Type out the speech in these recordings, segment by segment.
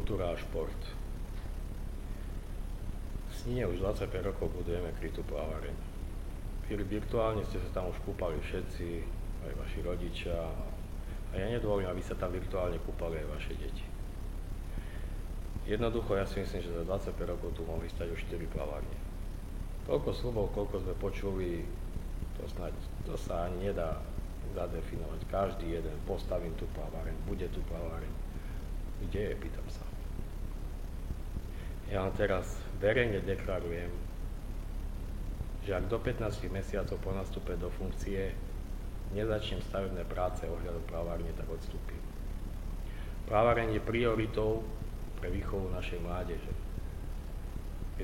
kultúra a šport. V Snine už 25 rokov budujeme krytú plávareň. Virtuálne ste sa tam už kúpali všetci, aj vaši rodičia, a ja nedovolím, aby sa tam virtuálne kúpali aj vaše deti. Jednoducho, ja si myslím, že za 25 rokov tu mohli stať už 4 plavárne. Toľko slubov, koľko sme počuli, to sa ani nedá zadefinovať. Každý jeden, postavím tú plaváreň, bude tu plaváreň. Kde je, pýtam sa. Ja vám teraz verejne deklarujem, že ak do 15 mesiacov po nastupe do funkcie nezačnem stavebné práce ohľadom plavárne, tak odstúpim. Plaváreň je prioritou pre výchovu našej mládeže.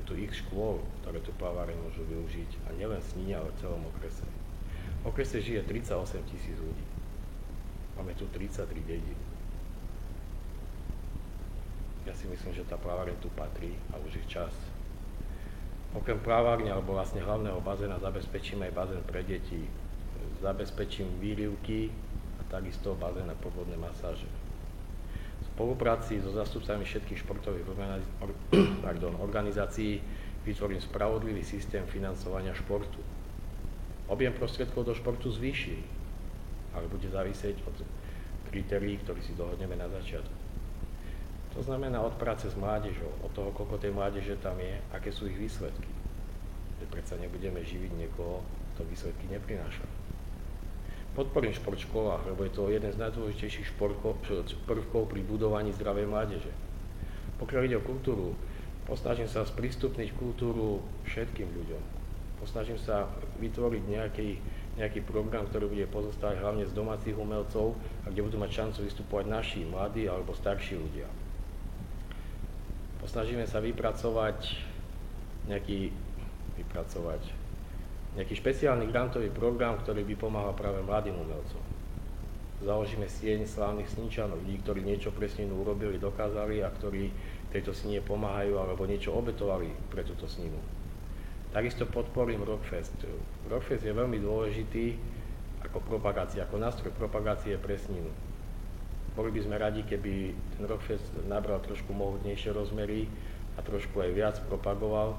Je tu x škôl, ktoré tú plaváreň môžu využiť, a nielen v Snine, ale v celom okrese. V okrese žije 38 000 ľudí. Máme tu 33 dedín. Ja si myslím, že tá plaváreň tu patrí a už je čas. Okrem plavárne, alebo vlastne hlavného bazéna, zabezpečíme aj bazén pre deti, zabezpečím výrivky a takisto bazén na podvodné masáže. V spolupráci so zástupcami všetkých športových organizácií vytvorím spravodlivý systém financovania športu. Objem prostriedkov do športu zvýši, ale bude závisieť od kritérií, ktoré si dohodneme na začiatku. To znamená od práce s mládežou, od toho, koľko tej mládeže tam je, aké sú ich výsledky. Že predsa nebudeme živiť niekoho, kto výsledky neprináša. Podporím šport v školách, lebo je to jeden z najdôležitejších prvkov pri budovaní zdravej mládeže. Pokiaľ ide o kultúru, posnažím sa sprístupniť kultúru všetkým ľuďom. Posnažím sa vytvoriť nejaký program, ktorý bude pozostávať hlavne z domácich umelcov a kde budú mať šancu vystupovať naši mladí alebo starší ľudia. Posnažíme sa vypracovať nejaký špeciálny grantový program, ktorý by pomáhal práve mladým umelcom. Založíme sieň slávnych Sničanov, ľudí, ktorí niečo pre Sninu urobili, dokázali a ktorí tejto Snine pomáhajú alebo niečo obetovali pre túto Sninu. Takisto podporím Rockfest. Rockfest je veľmi dôležitý ako propagácia, ako nástroj propagácie pre Sninu. Boli by sme radi, keby ten Rockfest nabral trošku mohutnejšie rozmery a trošku aj viac propagoval,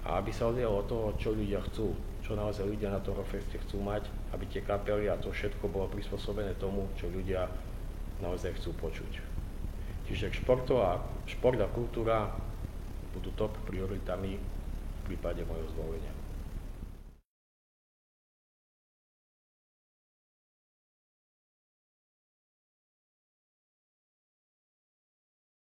a aby sa odjalo od toho, čo ľudia chcú, čo naozaj ľudia na tom Rockfeste chcú mať, aby tie kapely a to všetko bolo prispôsobené tomu, čo ľudia naozaj chcú počuť. Čiže šport a kultúra budú top prioritami v prípade mojho zvolenia.